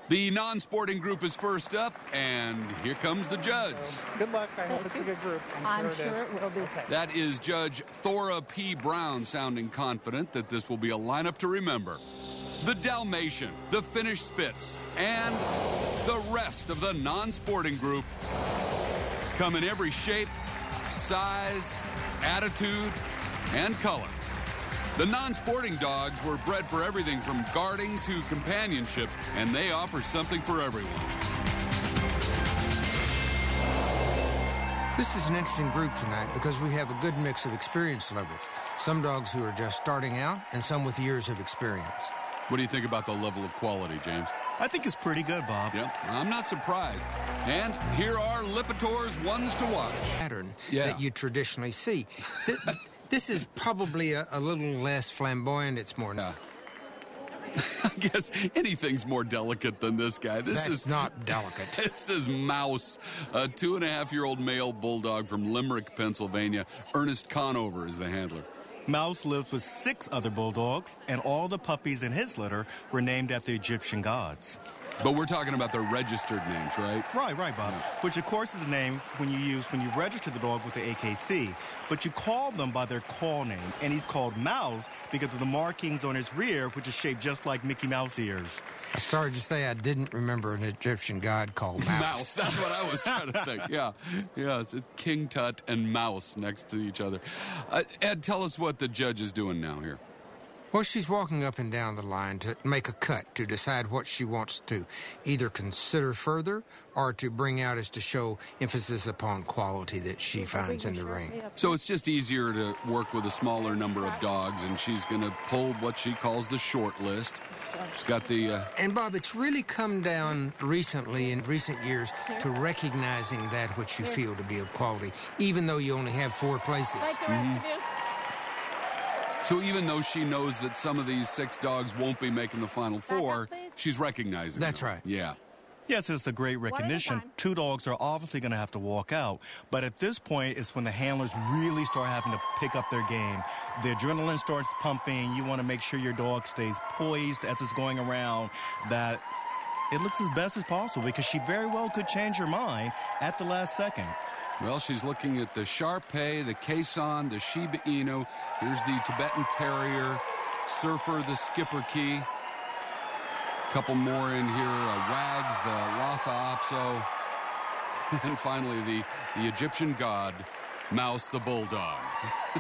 The non-sporting group is first up, and here comes the judge. Good luck. I hope it's a good group. I'm sure it will be. Okay. That is Judge Thora P. Brown, sounding confident that this will be a lineup to remember. The Dalmatian, the Finnish Spitz, and the rest of the non-sporting group come in every shape, size, attitude, and color. The non-sporting dogs were bred for everything from guarding to companionship, and they offer something for everyone. This is an interesting group tonight because we have a good mix of experience levels. Some dogs who are just starting out and some with years of experience. What do you think about the level of quality, James? I think it's pretty good, Bob. Yep, I'm not surprised. And here are Lipitor's ones to watch. Pattern that you traditionally see. This is probably a little less flamboyant. It's more... I guess anything's more delicate than this guy. That's not delicate. This is Mouse, a 2.5-year-old male bulldog from Limerick, Pennsylvania. Ernest Conover is the handler. Mouse lives with 6 other bulldogs, and all the puppies in his litter were named after Egyptian gods. But we're talking about their registered names, right? Right, Bob. Yeah. Which, of course, is the name when you register the dog with the AKC. But you call them by their call name, and he's called Mouse because of the markings on his rear, which is shaped just like Mickey Mouse ears. I'm sorry to say I didn't remember an Egyptian god called Mouse. Mouse, that's what I was trying to think. Yeah, yes, it's King Tut and Mouse next to each other. Ed, tell us what the judge is doing now here. Well, she's walking up and down the line to make a cut to decide what she wants to either consider further or to bring out as to show emphasis upon quality that she finds in the ring. So it's just easier to work with a smaller number of dogs, and she's going to pull what she calls the short list. She's got the... And, Bob, it's really come down recently, in recent years, to recognizing that which you feel to be of quality, even though you only have 4 places. So even though she knows that some of these 6 dogs won't be making the final 4, she's recognizing That's them. right. Yeah. Yes, it's a great recognition. 2 dogs are obviously going to have to walk out. But at this point, it's when the handlers really start having to pick up their game. The adrenaline starts pumping. You want to make sure your dog stays poised as it's going around, that it looks as best as possible, because she very well could change her mind at the last second. Well, she's looking at the Shar-Pei, the Quezon, the Shiba Inu. Here's the Tibetan Terrier, Surfer, the Skipper Key. A couple more in here, Wags, the Lhasa Apso. And finally, the Egyptian god, Mouse the Bulldog.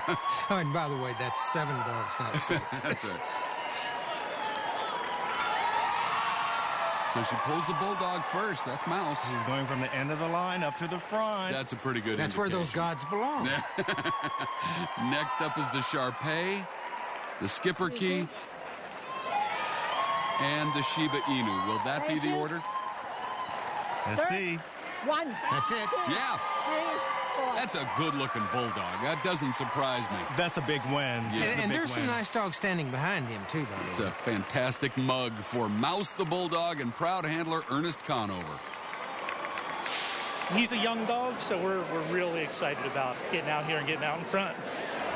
Oh, and by the way, that's 7 dogs, not 6. That's right. So she pulls the bulldog first. That's Mouse. She's going from the end of the line up to the front. That's a pretty good That's where those gods belong. Next up is the Shar-Pei, the Skipper Key, and the Shiba Inu. Will that be the order? Let's see. 1. That's it. Yeah. 3, 4. That's a good-looking bulldog. That doesn't surprise me. That's a big win. Yeah. And there's some nice dogs standing behind him, too, by the way. It's a fantastic mug for Mouse the Bulldog and proud handler Ernest Conover. He's a young dog, so we're really excited about getting out here and getting out in front.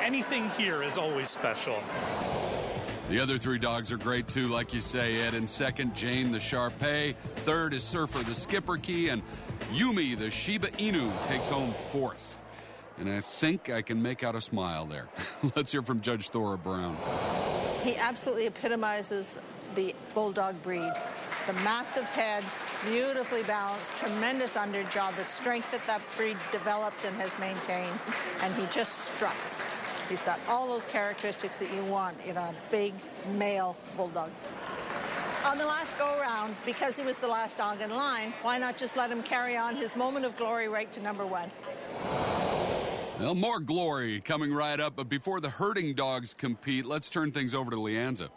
Anything here is always special. The other 3 dogs are great, too, like you say, Ed. In second, Jane the Shar-Pei. Third is Surfer the Skipper Key. And Yumi the Shiba Inu takes home 4th. And I think I can make out a smile there. Let's hear from Judge Thora Brown. He absolutely epitomizes the bulldog breed. The massive head, beautifully balanced, tremendous underjaw, the strength that breed developed and has maintained. And he just struts. He's got all those characteristics that you want in a big male bulldog. On the last go-around, because he was the last dog in line, why not just let him carry on his moment of glory right to number 1? Well, more glory coming right up. But before the herding dogs compete, let's turn things over to Leanza.